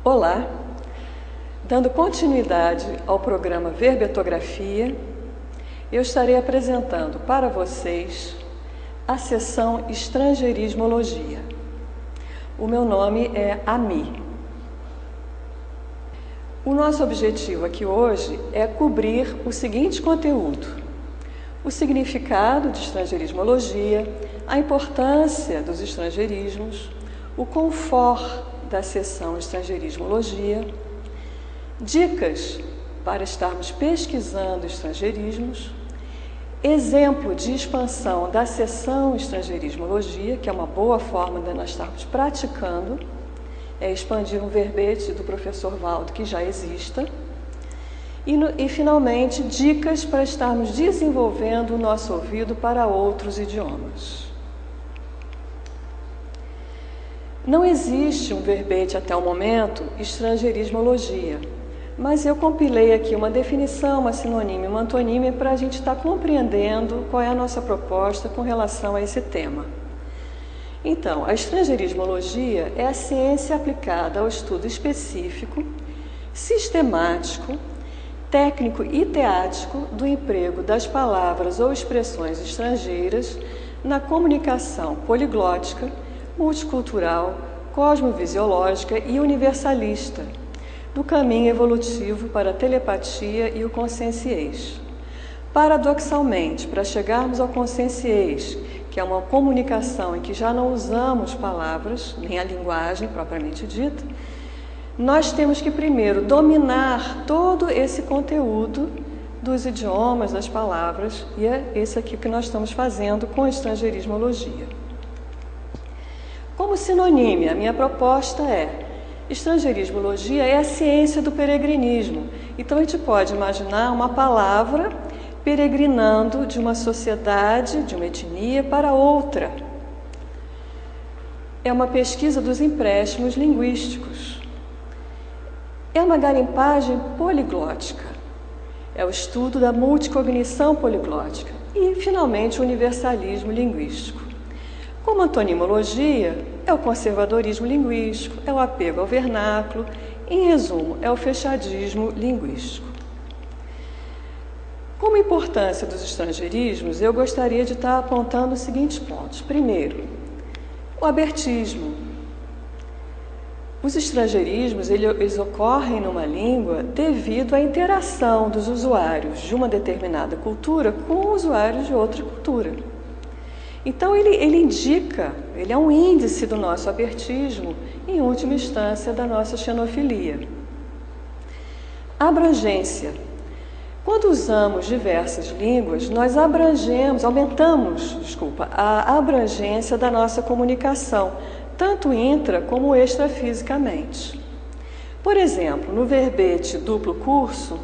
Olá, dando continuidade ao programa Verbetografia, eu estarei apresentando para vocês a seção Estrangeirismologia. O meu nome é Ami. O nosso objetivo aqui hoje é cobrir o seguinte conteúdo: o significado de estrangeirismologia, a importância dos estrangeirismos, o confort da seção Estrangeirismologia, dicas para estarmos pesquisando estrangeirismos, exemplo de expansão da seção Estrangeirismologia, que é uma boa forma de nós estarmos praticando, é expandir um verbete do professor Valdo que já exista, e finalmente, dicas para estarmos desenvolvendo o nosso ouvido para outros idiomas. Não existe um verbete até o momento, estrangeirismologia, mas eu compilei aqui uma definição, uma sinonímia, uma antonímia para a gente estar compreendendo qual é a nossa proposta com relação a esse tema. Então, a estrangeirismologia é a ciência aplicada ao estudo específico, sistemático, técnico e teático do emprego das palavras ou expressões estrangeiras na comunicação poliglótica, multicultural, cosmovisiológica e universalista, do caminho evolutivo para a telepatia e o consciênciês. Paradoxalmente, para chegarmos ao consciênciês, que é uma comunicação em que já não usamos palavras, nem a linguagem propriamente dita, nós temos que primeiro dominar todo esse conteúdo dos idiomas, das palavras, e é esse aqui que nós estamos fazendo com a estrangeirismologia. Como sinonímia, a minha proposta é: estrangeirismologia é a ciência do peregrinismo. Então a gente pode imaginar uma palavra peregrinando de uma sociedade, de uma etnia para outra. É uma pesquisa dos empréstimos linguísticos. É uma garimpagem poliglótica. É o estudo da multicognição poliglótica. E, finalmente, o universalismo linguístico. Como antonimologia, é o conservadorismo linguístico, é o apego ao vernáculo, em resumo, é o fechadismo linguístico. Como importância dos estrangeirismos, eu gostaria de estar apontando os seguintes pontos. Primeiro, o abertismo. Os estrangeirismos, eles ocorrem numa língua devido à interação dos usuários de uma determinada cultura com usuários de outra cultura. Então, ele indica, ele é um índice do nosso abertismo, em última instância, da nossa xenofilia. Abrangência. Quando usamos diversas línguas, nós aumentamos a abrangência da nossa comunicação, tanto intra como extrafisicamente. Por exemplo, no verbete duplo curso,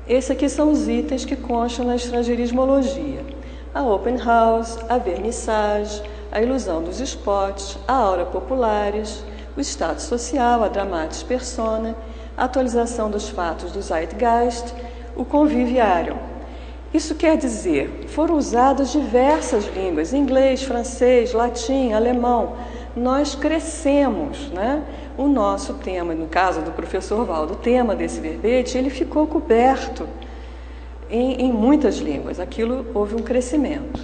esses aqui são os itens que constam na estrangeirismologia: a open house, a vernissage, a ilusão dos spots, a aura populares, o estado social, a dramatis persona, a atualização dos fatos do zeitgeist, o conviviário. Isso quer dizer, foram usadas diversas línguas: inglês, francês, latim, alemão. Nós crescemos, né? O nosso tema, no caso do professor Valdo, o tema desse verbete, ele ficou coberto em muitas línguas. Aquilo, houve um crescimento.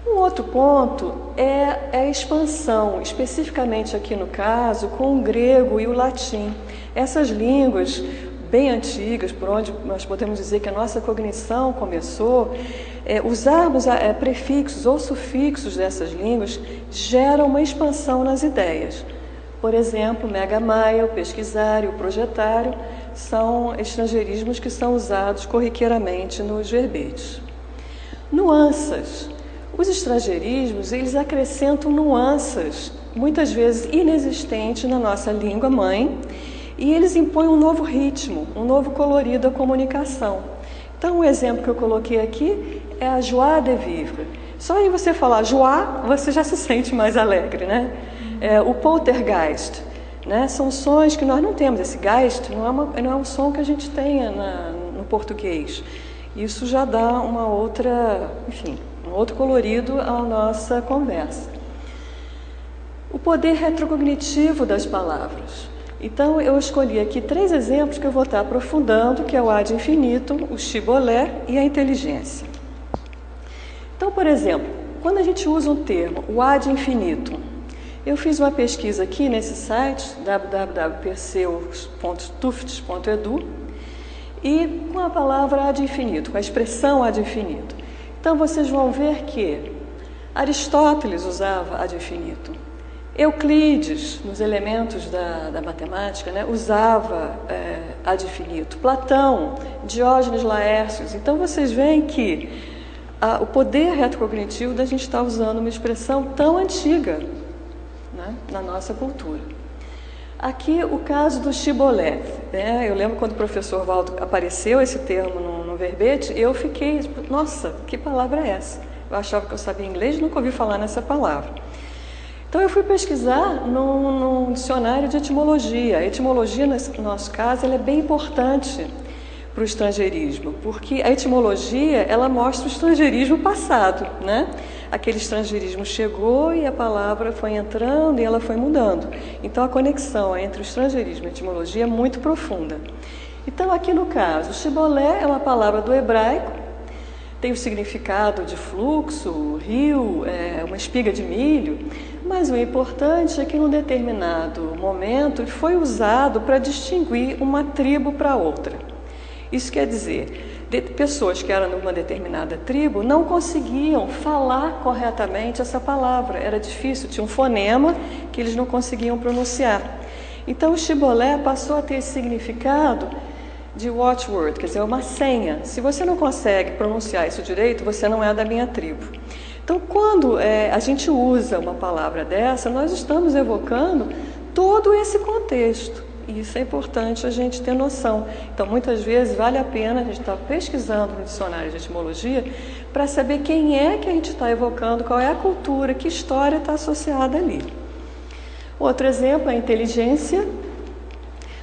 Um outro ponto é a expansão, especificamente aqui no caso, com o grego e o latim. Essas línguas bem antigas, por onde nós podemos dizer que a nossa cognição começou, usarmos prefixos ou sufixos dessas línguas gera uma expansão nas ideias. Por exemplo, megamaia, o pesquisário, o projetário, são estrangeirismos que são usados corriqueiramente nos verbetes. Nuanças. Os estrangeirismos, eles acrescentam nuances, muitas vezes inexistentes na nossa língua mãe, e eles impõem um novo ritmo, um novo colorido à comunicação. Então, o exemplo que eu coloquei aqui é a joie de vivre. Só em você falar joie, você já se sente mais alegre, né? O poltergeist, né? São sons que nós não temos. Esse geist não é um som que a gente tenha no português. Isso já dá uma outra, enfim, um outro colorido à nossa conversa. O poder retrocognitivo das palavras. Então, eu escolhi aqui 3 exemplos que eu vou estar aprofundando, que é o ad infinitum, o shibboleth e a inteligência. Então, por exemplo, quando a gente usa um termo, o ad infinitum, eu fiz uma pesquisa aqui nesse site, www.perseus.tufts.edu, e com a palavra ad infinitum, com a expressão ad infinitum. Então, vocês vão ver que Aristóteles usava ad infinitum. Euclides, nos elementos da matemática, né, usava ad infinitum. Platão, Diógenes Laércios. Então, vocês veem que o poder retrocognitivo da gente estar usando uma expressão tão antiga, né, na nossa cultura. Aqui, o caso do shibboleth. Né? Eu lembro quando o professor Valdo apareceu esse termo no verbete, eu fiquei, nossa, que palavra é essa? Eu achava que eu sabia inglês e nunca ouvi falar nessa palavra. Então, eu fui pesquisar num dicionário de etimologia. A etimologia, no nosso caso, ela é bem importante para o estrangeirismo, porque a etimologia, ela mostra o estrangeirismo passado, né? Aquele estrangeirismo chegou e a palavra foi entrando e ela foi mudando. Então, a conexão entre o estrangeirismo e a etimologia é muito profunda. Então, aqui no caso, shibboleth é uma palavra do hebraico, tem o significado de fluxo, rio, uma espiga de milho, mas o importante é que, num determinado momento, foi usado para distinguir uma tribo para outra. Isso quer dizer, pessoas que eram de uma determinada tribo não conseguiam falar corretamente essa palavra, era difícil, tinha um fonema que eles não conseguiam pronunciar. Então, o shibboleth passou a ter esse significado de watchword, quer dizer, uma senha. Se você não consegue pronunciar isso direito, você não é da minha tribo. Então, quando a gente usa uma palavra dessa, nós estamos evocando todo esse contexto. E isso é importante a gente ter noção. Então, muitas vezes, vale a pena a gente estar pesquisando no dicionário de etimologia para saber quem é que a gente está evocando, qual é a cultura, que história está associada ali. Outro exemplo é a inteligência.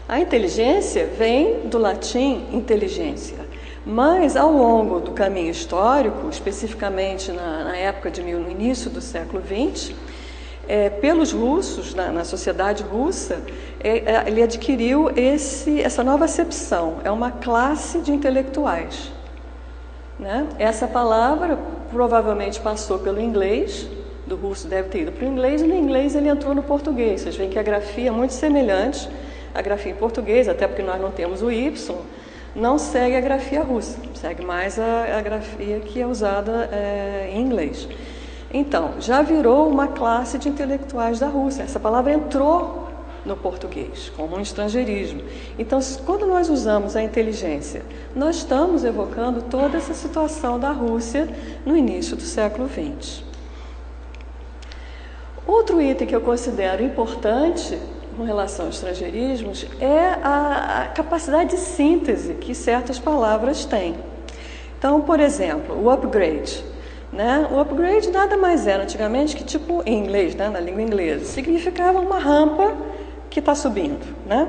A inteligência vem do latim intelligência, mas ao longo do caminho histórico, especificamente na época no início do século XX, pelos russos, na sociedade russa, ele adquiriu essa nova acepção, é uma classe de intelectuais. Né? Essa palavra provavelmente passou pelo inglês, do russo deve ter ido para o inglês, e no inglês ele entrou no português. Vocês veem que a grafia é muito semelhante à grafia em português, até porque nós não temos o Y, não segue a grafia russa, segue mais a grafia que é usada em inglês. Então, já virou uma classe de intelectuais da Rússia. Essa palavra entrou no português, como um estrangeirismo. Então, quando nós usamos a inteligência, nós estamos evocando toda essa situação da Rússia no início do século XX. Outro item que eu considero importante com relação aos estrangeirismos é a capacidade de síntese que certas palavras têm. Então, por exemplo, o upgrade. Né? O upgrade nada mais era antigamente que, tipo em inglês, né? Na língua inglesa, significava uma rampa que está subindo. Né?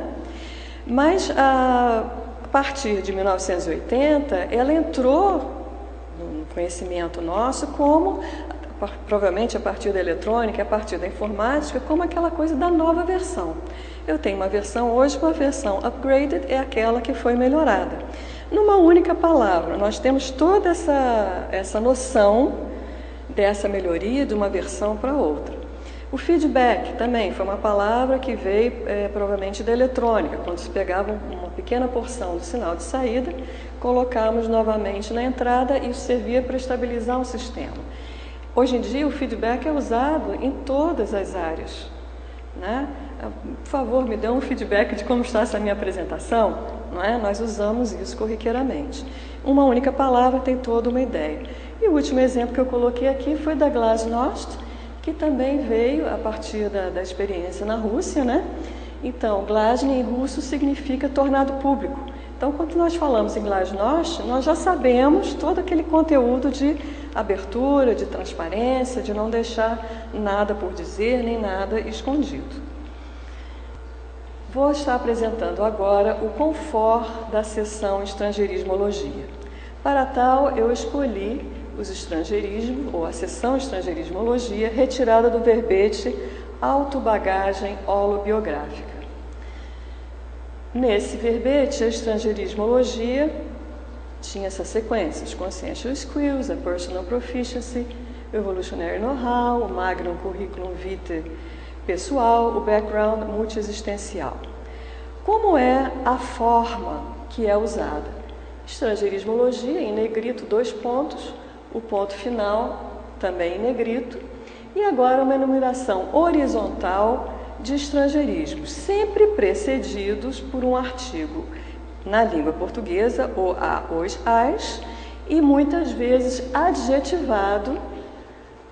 Mas a partir de 1980, ela entrou no conhecimento nosso como, provavelmente a partir da eletrônica, a partir da informática, como aquela coisa da nova versão. Eu tenho uma versão hoje, uma versão upgraded é aquela que foi melhorada. Numa única palavra, nós temos toda essa noção dessa melhoria de uma versão para outra. O feedback também foi uma palavra que veio provavelmente da eletrônica, quando se pegava uma pequena porção do sinal de saída, colocávamos novamente na entrada e isso servia para estabilizar um sistema. Hoje em dia, o feedback é usado em todas as áreas. Né? Por favor, me dê um feedback de como está essa minha apresentação. Não é? Nós usamos isso corriqueiramente. Uma única palavra tem toda uma ideia. E o último exemplo que eu coloquei aqui foi da Glasnost, que também veio a partir da experiência na Rússia. Né? Então, Glasny em russo significa tornado público. Então, quando nós falamos em Glasnost, nós já sabemos todo aquele conteúdo de abertura, de transparência, de não deixar nada por dizer, nem nada escondido. Vou estar apresentando agora o confort da seção Estrangeirismologia. Para tal, eu escolhi os estrangeirismos, ou a seção Estrangeirismologia, retirada do verbete autobagagem holobiográfica. Nesse verbete, a estrangeirismologia tinha essas sequências: consciential skills, a personal proficiency, o evolutionary know-how, o magnum curriculum vitae pessoal, o background multiexistencial. Como é a forma que é usada? Estrangeirismologia, em negrito, 2 pontos, o ponto final também em negrito, e agora uma enumeração horizontal de estrangeirismos, sempre precedidos por um artigo na língua portuguesa, o a, os, as, e muitas vezes adjetivado.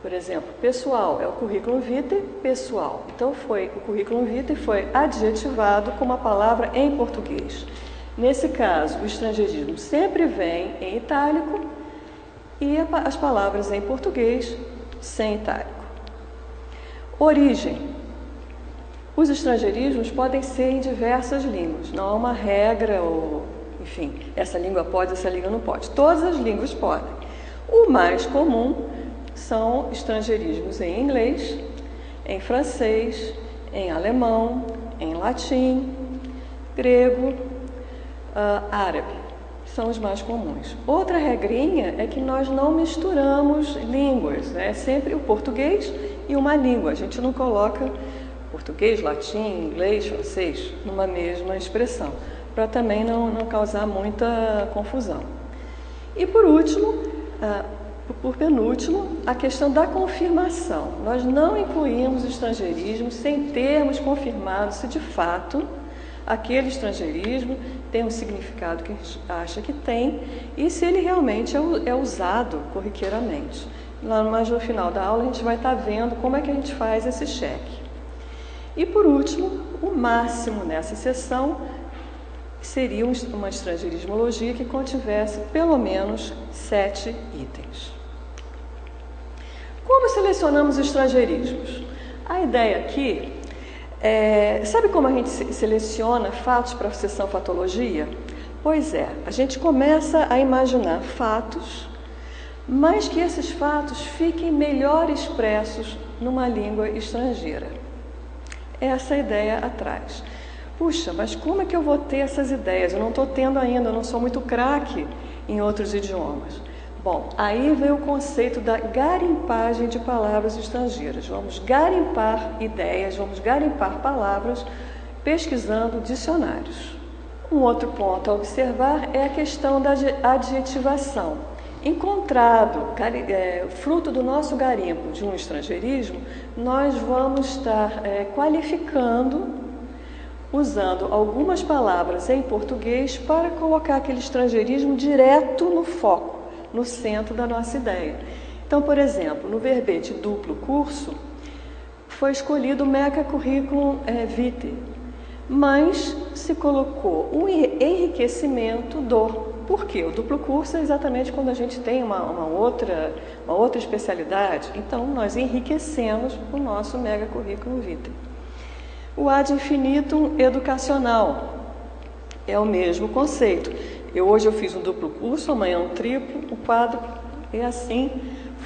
Por exemplo, pessoal é o currículo vitae pessoal. Então, o currículo vitae foi adjetivado com uma palavra em português. Nesse caso, o estrangeirismo sempre vem em itálico e as palavras em português sem itálico. Origem. Os estrangeirismos podem ser em diversas línguas. Não há uma regra ou, enfim, essa língua pode, essa língua não pode. Todas as línguas podem. O mais comum são estrangeirismos em inglês, em francês, em alemão, em latim, grego, árabe. São os mais comuns. Outra regrinha é que nós não misturamos línguas, né? É sempre o português e uma língua. A gente não coloca português, latim, inglês, francês numa mesma expressão, para também não causar muita confusão. E por último, por penúltimo, a questão da confirmação. Nós não incluímos estrangeirismo sem termos confirmado se de fato aquele estrangeirismo tem um significado que a gente acha que tem e se ele realmente é usado corriqueiramente. Mas no final da aula a gente vai estar vendo como é que a gente faz esse cheque. E por último, o máximo nessa sessão seria uma estrangeirismologia que contivesse pelo menos 7 itens. Como selecionamos estrangeirismos? A ideia aqui sabe como a gente seleciona fatos para a sessão fatologia? Pois é, a gente começa a imaginar fatos, mas que esses fatos fiquem melhor expressos numa língua estrangeira. Essa é a ideia atrás. Puxa, mas como é que eu vou ter essas ideias? Eu não estou tendo ainda, eu não sou muito craque em outros idiomas. Bom, aí vem o conceito da garimpagem de palavras estrangeiras. Vamos garimpar ideias, vamos garimpar palavras pesquisando dicionários. Um outro ponto a observar é a questão da adjetivação. Encontrado, fruto do nosso garimpo de um estrangeirismo, nós vamos estar qualificando, usando algumas palavras em português para colocar aquele estrangeirismo direto no foco, no centro da nossa ideia. Então, por exemplo, no verbete duplo curso, foi escolhido o Meca Curriculum Vitae, mas se colocou o enriquecimento do. Por quê? O duplo curso é exatamente quando a gente tem uma outra especialidade, então nós enriquecemos o nosso Mega Curriculum Vitae. O ad infinitum educacional é o mesmo conceito. Hoje eu fiz um duplo curso, amanhã um triplo, um quádruplo, e assim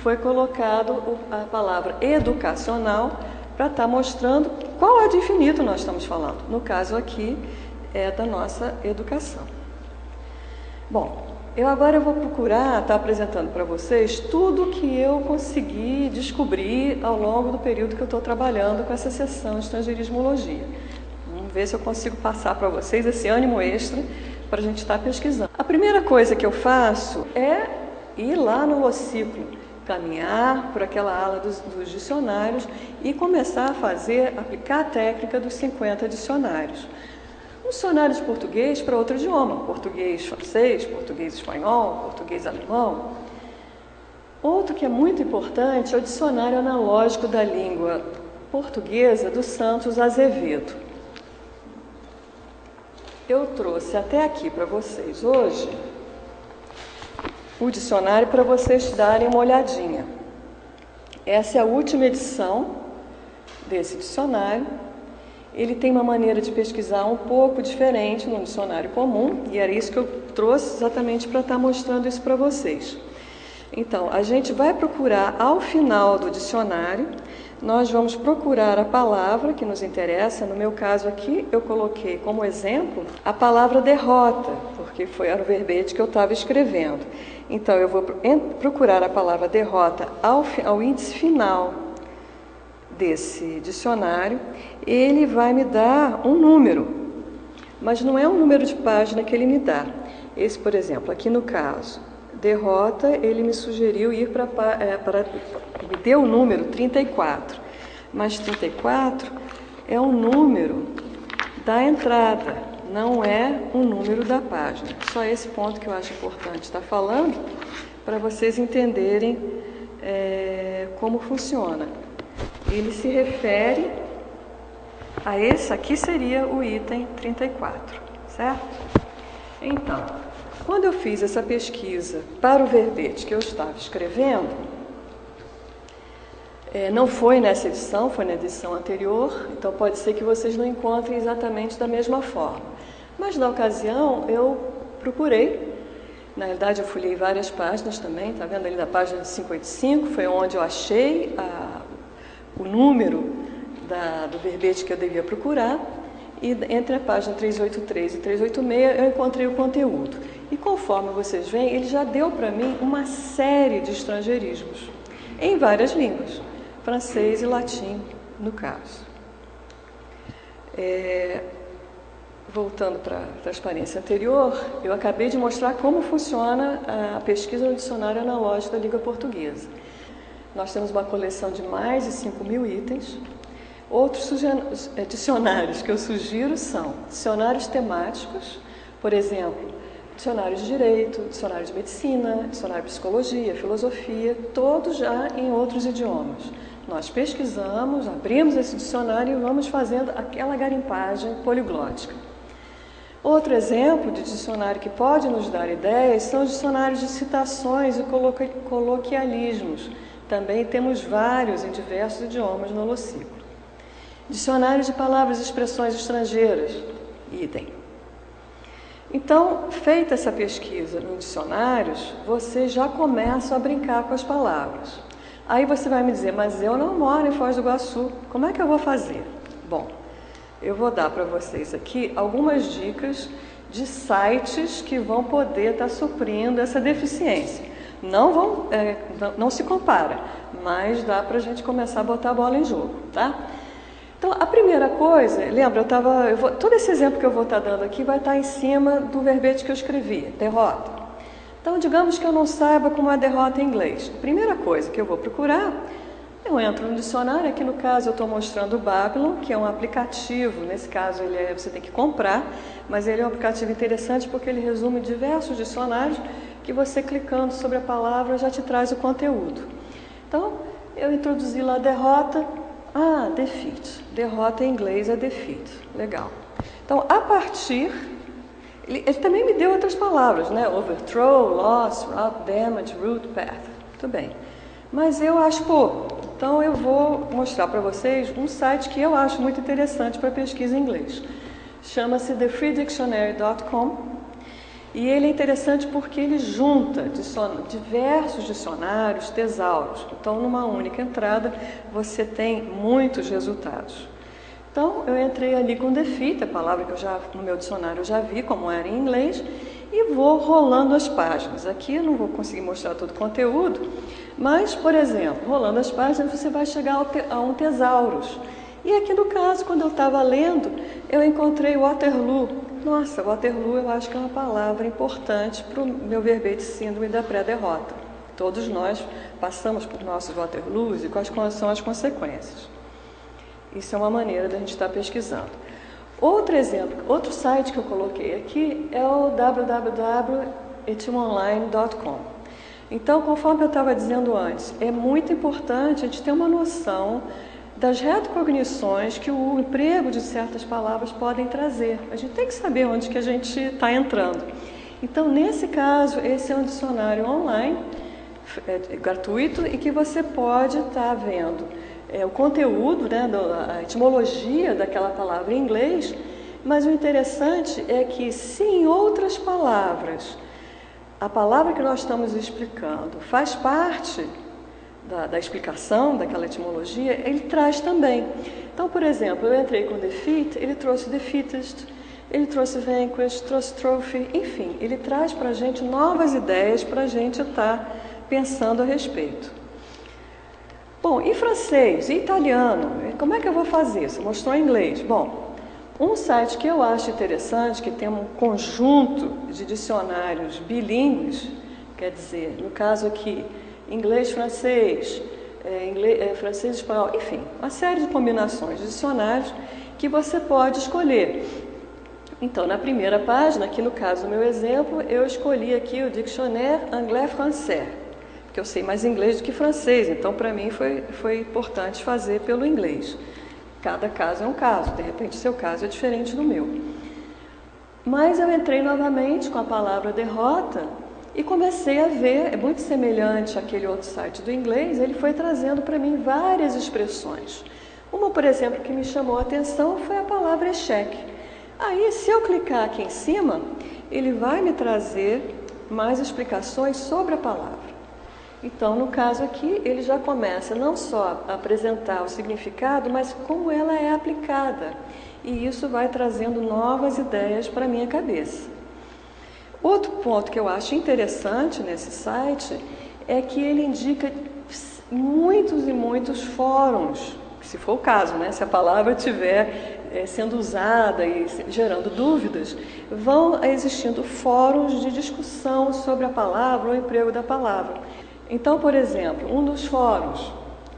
foi colocado a palavra educacional para estar mostrando qual ad infinitum nós estamos falando. No caso aqui é da nossa educação. Bom, agora eu vou procurar estar apresentando para vocês tudo que eu consegui descobrir ao longo do período que eu estou trabalhando com essa sessão de estrangeirismologia. Vamos ver se eu consigo passar para vocês esse ânimo extra para a gente estar pesquisando. A primeira coisa que eu faço é ir lá no Lociclo, caminhar por aquela ala dos dicionários e começar a aplicar a técnica dos 50 dicionários. Um dicionário de português para outro idioma, português francês, português espanhol, português alemão. Outro que é muito importante é o dicionário analógico da língua portuguesa do Santos Azevedo. Eu trouxe até aqui para vocês hoje o dicionário para vocês darem uma olhadinha. Essa é a última edição desse dicionário. Ele tem uma maneira de pesquisar um pouco diferente no dicionário comum, e era isso que eu trouxe exatamente para estar mostrando isso para vocês. Então, a gente vai procurar ao final do dicionário nós vamos procurar a palavra que nos interessa. No meu caso aqui, eu coloquei como exemplo a palavra derrota, porque era o verbete que eu estava escrevendo. Então, eu vou procurar a palavra derrota ao índice final desse dicionário. Ele vai me dar um número, mas não é um número de página que ele me dá. Esse, por exemplo, aqui no caso, derrota, ele me sugeriu ir me deu o número 34, mas 34 é o número da entrada, não é o número da página. Só esse ponto que eu acho importante estar falando, para vocês entenderem como funciona. Ele se refere a esse aqui, seria o item 34, certo? Então, quando eu fiz essa pesquisa para o verbete que eu estava escrevendo, não foi nessa edição, foi na edição anterior, então pode ser que vocês não encontrem exatamente da mesma forma. Mas na ocasião eu procurei, na realidade eu folhei várias páginas também, está vendo ali da página 585, foi onde eu achei o número do verbete que eu devia procurar, e entre a página 383 e 386 eu encontrei o conteúdo. E conforme vocês veem, ele já deu para mim uma série de estrangeirismos, em várias línguas, francês e latim, no caso. Voltando para a transparência anterior, eu acabei de mostrar como funciona a pesquisa no dicionário analógico da língua portuguesa. Nós temos uma coleção de mais de 5.000 itens. Outros dicionários que eu sugiro são dicionários temáticos, por exemplo, dicionário de direito, dicionário de medicina, dicionário de psicologia, filosofia, todos já em outros idiomas. Nós pesquisamos, abrimos esse dicionário e vamos fazendo aquela garimpagem poliglótica. Outro exemplo de dicionário que pode nos dar ideias são os dicionários de citações e coloquialismos. Também temos vários em diversos idiomas no Holociclo. Dicionário de palavras e expressões estrangeiras, idem. Então, feita essa pesquisa nos dicionários, você já começa a brincar com as palavras. Aí você vai me dizer, mas eu não moro em Foz do Iguaçu, como é que eu vou fazer? Bom, eu vou dar para vocês aqui algumas dicas de sites que vão poder estar suprindo essa deficiência. Não se compara, mas dá para a gente começar a botar a bola em jogo, tá? Então, a primeira coisa, lembra, todo esse exemplo que eu vou estar dando aqui vai estar em cima do verbete que eu escrevi, derrota. Então, digamos que eu não saiba como é derrota em inglês. A primeira coisa que eu vou procurar, eu entro no dicionário, aqui no caso eu estou mostrando o Babylon, que é um aplicativo, nesse caso você tem que comprar, mas ele é um aplicativo interessante porque ele resume diversos dicionários que você clicando sobre a palavra já te traz o conteúdo. Então, eu introduzi lá derrota. Defeat. Derrota em inglês é defeat. Legal. Então, a partir... Ele também me deu outras palavras, né? Overthrow, loss, route, damage, root, path. Muito bem. Mas eu acho pouco. Então, eu vou mostrar para vocês um site que eu acho muito interessante para pesquisa em inglês. Chama-se thefreedictionary.com. E ele é interessante porque ele junta diversos dicionários, tesauros. Então, numa única entrada, você tem muitos resultados. Então, eu entrei ali com defeat, a palavra que no meu dicionário eu já vi como era em inglês, e vou rolando as páginas. Aqui eu não vou conseguir mostrar todo o conteúdo, mas, por exemplo, rolando as páginas, você vai chegar a um tesaurus. E aqui no caso, quando eu estava lendo, eu encontrei Waterloo. Nossa, Waterloo eu acho que é uma palavra importante para o meu verbete síndrome da pré-derrota. Todos nós passamos por nossos Waterloos e quais são as consequências. Isso é uma maneira da gente estar pesquisando. Outro exemplo, outro site que eu coloquei aqui é o www.etimonline.com. Então, conforme eu estava dizendo antes, é muito importante a gente ter uma noção das retrocognições que o emprego de certas palavras podem trazer. A gente tem que saber onde que a gente está entrando. Então, nesse caso, esse é um dicionário online, gratuito, e que você pode estar vendo o conteúdo, né, a etimologia daquela palavra em inglês, mas o interessante é que, se em outras palavras, a palavra que nós estamos explicando faz parte da explicação daquela etimologia, ele traz também. Então, por exemplo, eu entrei com defeat, ele trouxe defeatist, ele trouxe vanquished, trouxe trophy, enfim, ele traz para a gente novas ideias para a gente estar pensando a respeito. Bom, e francês, e italiano, como é que eu vou fazer? Você mostrou em inglês. Bom, um site que eu acho interessante, que tem um conjunto de dicionários bilíngues, quer dizer, no caso aqui, inglês-francês, francês-espanhol, enfim, uma série de combinações de dicionários que você pode escolher. Então, na primeira página, aqui no caso do meu exemplo, eu escolhi aqui o Dictionnaire Anglais-Français, porque eu sei mais inglês do que francês, então para mim foi importante fazer pelo inglês. Cada caso é um caso, de repente seu caso é diferente do meu. Mas eu entrei novamente com a palavra derrota e comecei a ver, é muito semelhante àquele outro site do inglês, ele foi trazendo para mim várias expressões. Uma, por exemplo, que me chamou a atenção foi a palavra échec. Aí, se eu clicar aqui em cima, ele vai me trazer mais explicações sobre a palavra. Então, no caso aqui, ele já começa não só a apresentar o significado, mas como ela é aplicada. E isso vai trazendo novas ideias para a minha cabeça. Outro ponto que eu acho interessante nesse site é que ele indica muitos e muitos fóruns, se for o caso, né? Se a palavra estiver sendo usada e gerando dúvidas, vão existindo fóruns de discussão sobre a palavra ou o emprego da palavra. Então, por exemplo, um dos fóruns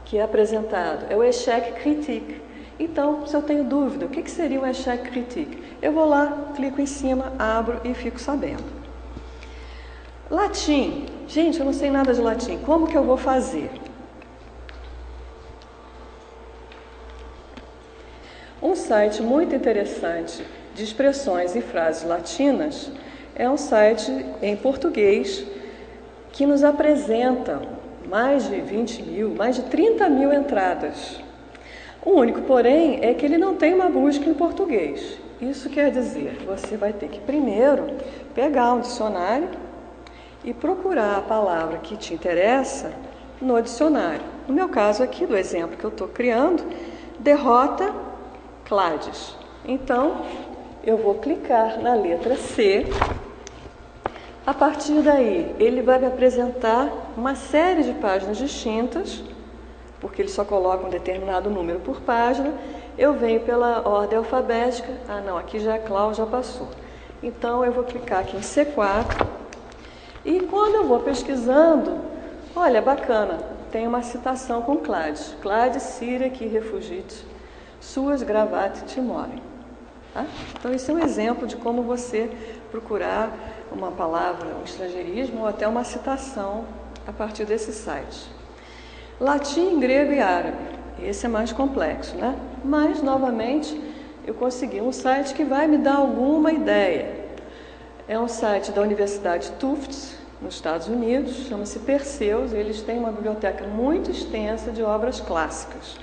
que é apresentado é o échec critique. Então, se eu tenho dúvida, o que seria um échec critique? Eu vou lá, clico em cima, abro e fico sabendo. Latim. Gente, eu não sei nada de latim. Como que eu vou fazer? Um site muito interessante de expressões e frases latinas é um site em português que nos apresenta mais de 20 mil, mais de 30 mil entradas. O único, porém, é que ele não tem uma busca em português. Isso quer dizer, você vai ter que primeiro pegar um dicionário e procurar a palavra que te interessa no dicionário. No meu caso aqui, do exemplo que eu estou criando, derrota Clades. Então, eu vou clicar na letra C. A partir daí, ele vai me apresentar uma série de páginas distintas, porque ele só coloca um determinado número por página. Eu venho pela ordem alfabética. Ah, não, aqui já a Clau já passou. Então, eu vou clicar aqui em C4. E quando eu vou pesquisando, olha, bacana, tem uma citação com Clades. Clades, Síria, que refugite, suas gravate timorem. Tá? Então, esse é um exemplo de como você procurar uma palavra, um estrangeirismo ou até uma citação a partir desse site. Latim, grego e árabe. Esse é mais complexo, né? Mas, novamente, eu consegui um site que vai me dar alguma ideia. É um site da Universidade Tufts, nos Estados Unidos, chama-se Perseus, e eles têm uma biblioteca muito extensa de obras clássicas.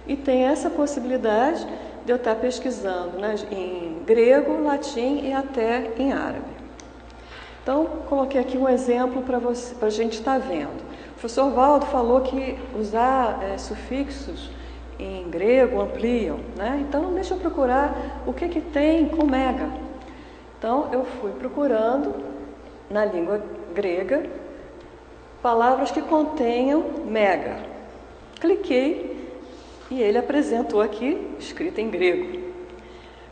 E tem essa possibilidade de eu estar pesquisando, né, em grego, latim e até em árabe. Então, coloquei aqui um exemplo para a gente estar vendo. O professor Valdo falou que usar sufixos em grego ampliam, né? Então, deixa eu procurar o que tem com mega. Então, eu fui procurando na língua grega palavras que contenham mega. Cliquei e ele apresentou aqui, escrito em grego.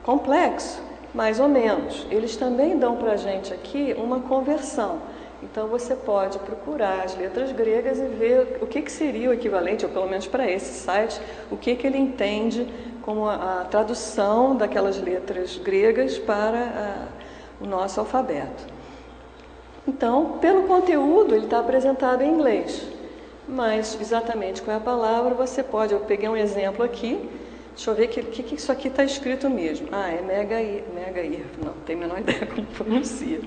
Complexo? Mais ou menos. Eles também dão para a gente aqui uma conversão. Então, você pode procurar as letras gregas e ver o que seria o equivalente, ou pelo menos para esse site, o que ele entende como a tradução daquelas letras gregas para o nosso alfabeto. Então, pelo conteúdo, ele está apresentado em inglês. Mas, exatamente qual é a palavra, você pode... Eu peguei um exemplo aqui. Deixa eu ver o que isso aqui está escrito mesmo. Ah, é megair. Não tenho a menor ideia como pronuncia.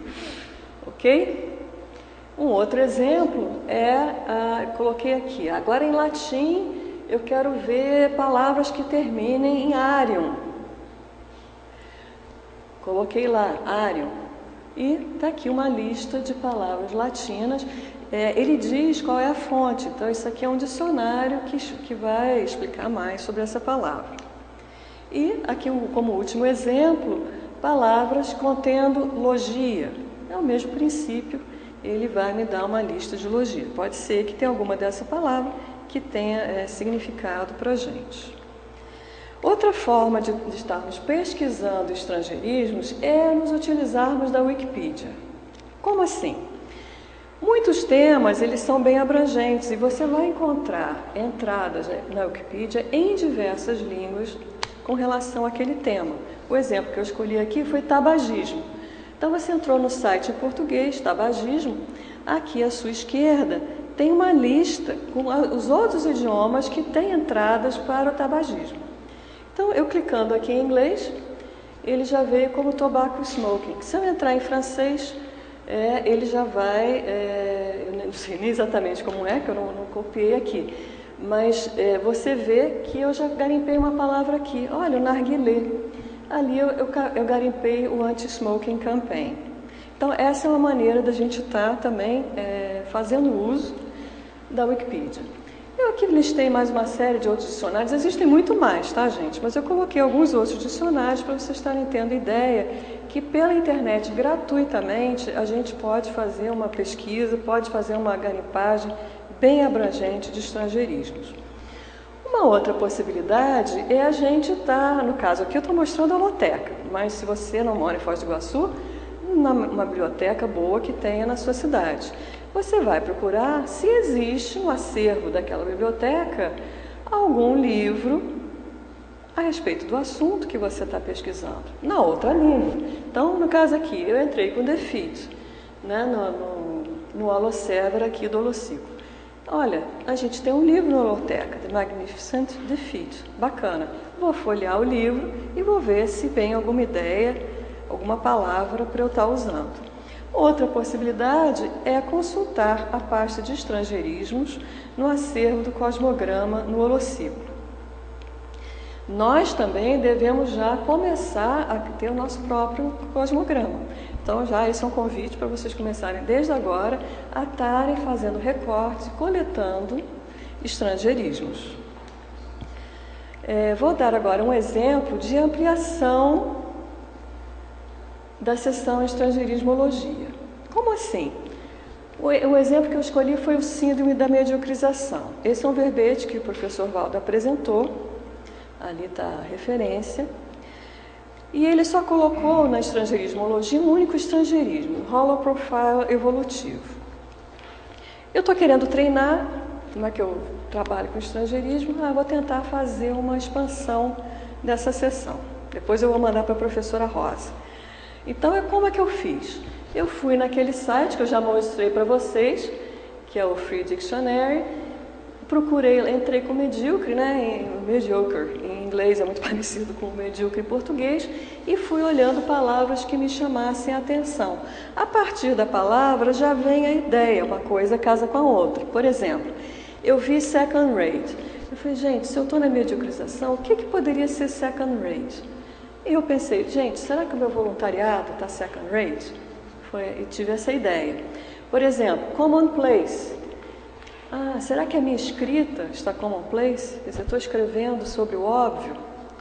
Ok? Um outro exemplo coloquei aqui. Agora, em latim, eu quero ver palavras que terminem em arium. Coloquei lá, arium. E está aqui uma lista de palavras latinas. ele diz qual é a fonte. Então, isso aqui é um dicionário que vai explicar mais sobre essa palavra. E aqui, como último exemplo, palavras contendo logia. É o mesmo princípio, ele vai me dar uma lista de logia. Pode ser que tenha alguma dessa palavra que tenha significado para a gente. Outra forma de estarmos pesquisando estrangeirismos é nos utilizarmos da Wikipedia. Como assim? Muitos temas, eles são bem abrangentes e você vai encontrar entradas na Wikipedia em diversas línguas com relação àquele tema. O exemplo que eu escolhi aqui foi tabagismo. Então você entrou no site em português, tabagismo, aqui à sua esquerda tem uma lista com os outros idiomas que têm entradas para o tabagismo. Então eu clicando aqui em inglês, ele já veio como tobacco smoking. Se eu entrar em francês, ele já vai, eu não sei nem exatamente como é, que eu não copiei aqui, mas você vê que eu já garimpei uma palavra aqui. Olha, o narguilé. Ali eu garimpei o Anti-Smoking Campaign. Então, essa é uma maneira da gente estar também fazendo uso da Wikipedia. Eu aqui listei mais uma série de outros dicionários, existem muito mais, tá, gente? Mas eu coloquei alguns outros dicionários para vocês estarem tendo ideia que pela internet, gratuitamente, a gente pode fazer uma pesquisa, pode fazer uma garimpagem bem abrangente de estrangeirismos. Uma outra possibilidade é a gente estar, no caso aqui eu estou mostrando a holoteca, mas se você não mora em Foz do Iguaçu, uma biblioteca boa que tenha na sua cidade. Você vai procurar se existe no acervo daquela biblioteca algum livro a respeito do assunto que você está pesquisando, na outra língua. Então, no caso aqui, eu entrei com defeat, né, no Holoserver aqui do Holocico. Olha, a gente tem um livro na holoteca, The Magnificent Defeat, bacana. Vou folhear o livro e vou ver se vem alguma ideia, alguma palavra para eu estar usando. Outra possibilidade é consultar a pasta de estrangeirismos no acervo do Cosmograma no Holociclo. Nós também devemos já começar a ter o nosso próprio cosmograma. Então, já esse é um convite para vocês começarem desde agora a estarem fazendo recortes, coletando estrangeirismos. Vou dar agora um exemplo de ampliação da seção Estrangeirismologia. Como assim? O exemplo que eu escolhi foi o síndrome da mediocrização. Esse é um verbete que o professor Valdo apresentou, ali está a referência. E ele só colocou na estrangeirismologia um único estrangeirismo, Hollow Profile evolutivo. Eu estou querendo treinar, como é que eu trabalho com estrangeirismo? Vou tentar fazer uma expansão dessa seção. Depois eu vou mandar para a professora Rosa. Então, como é que eu fiz? Eu fui naquele site que eu já mostrei para vocês, que é o Free Dictionary, procurei, entrei com medíocre, né, mediocre, em inglês é muito parecido com medíocre em português, e fui olhando palavras que me chamassem a atenção. A partir da palavra já vem a ideia, uma coisa casa com a outra. Por exemplo, eu vi second rate. Eu falei, gente, se eu estou na mediocrização, o que poderia ser second rate? E eu pensei, gente, será que o meu voluntariado está second rate? Eu tive essa ideia. Por exemplo, commonplace. Será que a minha escrita está commonplace? Eu estou escrevendo sobre o óbvio?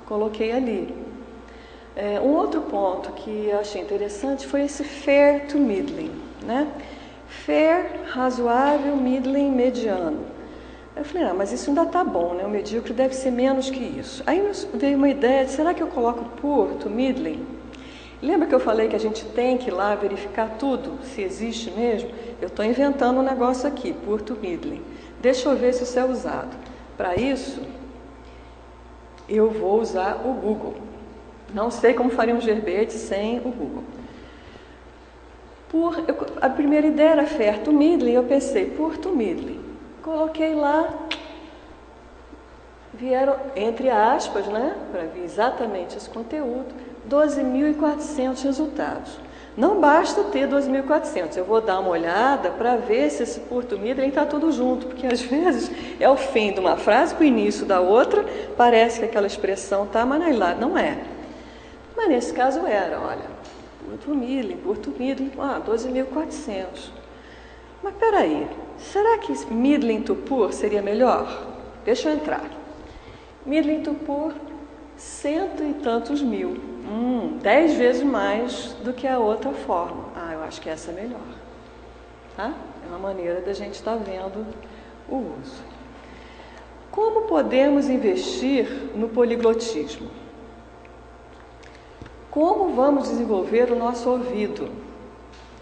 Coloquei ali. Um outro ponto que eu achei interessante foi esse fair to middling, né? Fair, razoável, middling, mediano. Eu falei, mas isso ainda está bom, né? O medíocre deve ser menos que isso. Aí veio uma ideia de, será que eu coloco poor to middling? Lembra que eu falei que a gente tem que ir lá verificar tudo, se existe mesmo? Eu estou inventando um negócio aqui, poor to middling. Deixa eu ver se isso é usado. Para isso, eu vou usar o Google. Não sei como faria um verbete sem o Google. A primeira ideia era fair to middling, eu pensei, poor to middling. Coloquei lá, vieram, entre aspas, né, para ver exatamente esse conteúdo, 12.400 resultados. Não basta ter 2.400, eu vou dar uma olhada para ver se esse poor to middling está tudo junto, porque às vezes é o fim de uma frase com o início da outra, parece que aquela expressão está, mas lá não é. Mas nesse caso era, olha, poor to middling, 12.400. Mas peraí, será que middling to poor seria melhor? Deixa eu entrar. Middling to poor, 100 e tantos mil. 10 vezes mais do que a outra forma. Eu acho que essa é melhor. Tá? É uma maneira da gente estar vendo o uso. Como podemos investir no poliglotismo? Como vamos desenvolver o nosso ouvido?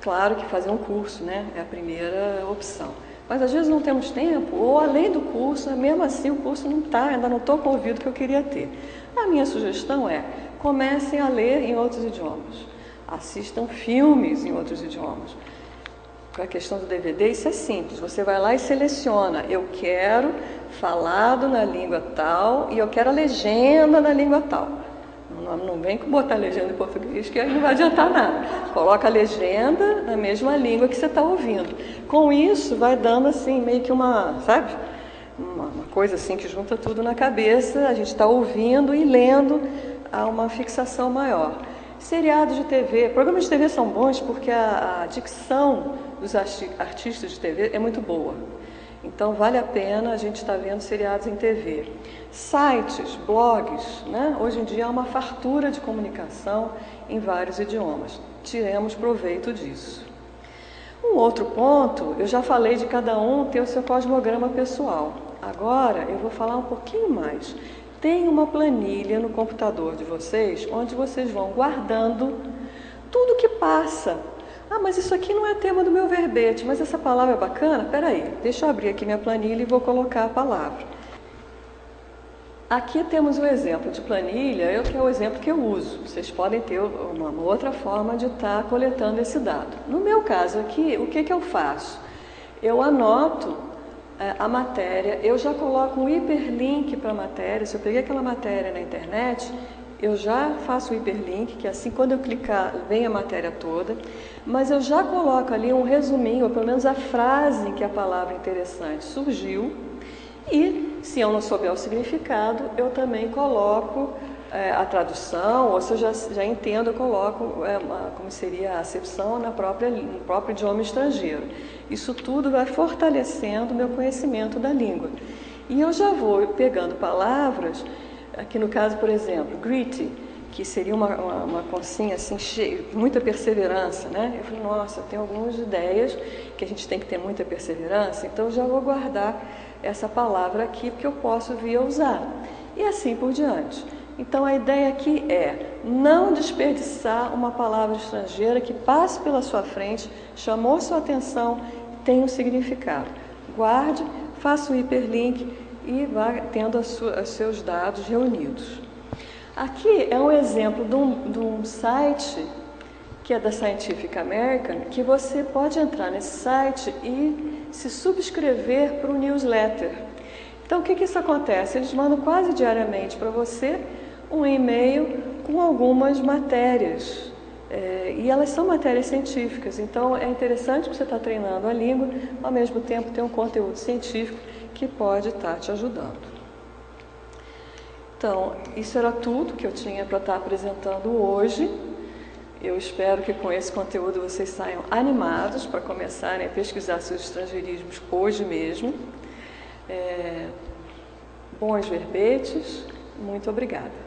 Claro que fazer um curso, né, é a primeira opção. Mas às vezes não temos tempo, ou além do curso, mesmo assim o curso não está, ainda não estou com o ouvido que eu queria ter. A minha sugestão é, comecem a ler em outros idiomas. Assistam filmes em outros idiomas. Com a questão do DVD, isso é simples. Você vai lá e seleciona. Eu quero falado na língua tal e eu quero a legenda na língua tal. Não vem com botar a legenda em português, que aí não vai adiantar nada. Coloca a legenda na mesma língua que você está ouvindo. Com isso, vai dando assim, meio que uma, sabe? Uma coisa assim que junta tudo na cabeça. A gente está ouvindo e lendo, há uma fixação maior. Seriados de TV. Programas de TV são bons porque a dicção dos artistas de TV é muito boa. Então, vale a pena a gente estar vendo seriados em TV. Sites, blogs, né? Hoje em dia há uma fartura de comunicação em vários idiomas. Tiremos proveito disso. Um outro ponto, eu já falei de cada um ter o seu cosmograma pessoal. Agora, eu vou falar um pouquinho mais. Tem uma planilha no computador de vocês, onde vocês vão guardando tudo que passa. Mas isso aqui não é tema do meu verbete, mas essa palavra é bacana? Peraí, deixa eu abrir aqui minha planilha e vou colocar a palavra. Aqui temos o exemplo de planilha, que é o exemplo que eu uso. Vocês podem ter uma outra forma de estar coletando esse dado. No meu caso aqui, o que eu faço? Eu anoto a matéria, eu já coloco um hiperlink para a matéria. Se eu peguei aquela matéria na internet, eu já faço o hiperlink, que assim quando eu clicar vem a matéria toda, mas eu já coloco ali um resuminho, ou pelo menos a frase em que a palavra interessante surgiu, e se eu não souber o significado, eu também coloco a tradução, ou se eu já entendo, eu coloco como seria a acepção no próprio idioma estrangeiro. Isso tudo vai fortalecendo o meu conhecimento da língua. E eu já vou pegando palavras. Aqui no caso, por exemplo, gritty, que seria uma consinha assim, cheia, muita perseverança, né? Eu falei, nossa, tem algumas ideias que a gente tem que ter muita perseverança, então eu já vou guardar essa palavra aqui, porque eu posso vir a usar. E assim por diante. Então a ideia aqui é não desperdiçar uma palavra estrangeira que passe pela sua frente, chamou sua atenção, tem um significado. Guarde, faça o hiperlink e vá tendo os seus dados reunidos. Aqui é um exemplo de um site que é da Scientific American, que você pode entrar nesse site e se subscrever para o newsletter. Então, o que isso acontece? Eles mandam quase diariamente para você um e-mail com algumas matérias. E elas são matérias científicas, então é interessante que você está treinando a língua, ao mesmo tempo tem um conteúdo científico que pode estar te ajudando. Então, isso era tudo que eu tinha para estar apresentando hoje. Eu espero que com esse conteúdo vocês saiam animados para começarem a pesquisar seus estrangeirismos hoje mesmo. Bons verbetes, muito obrigada.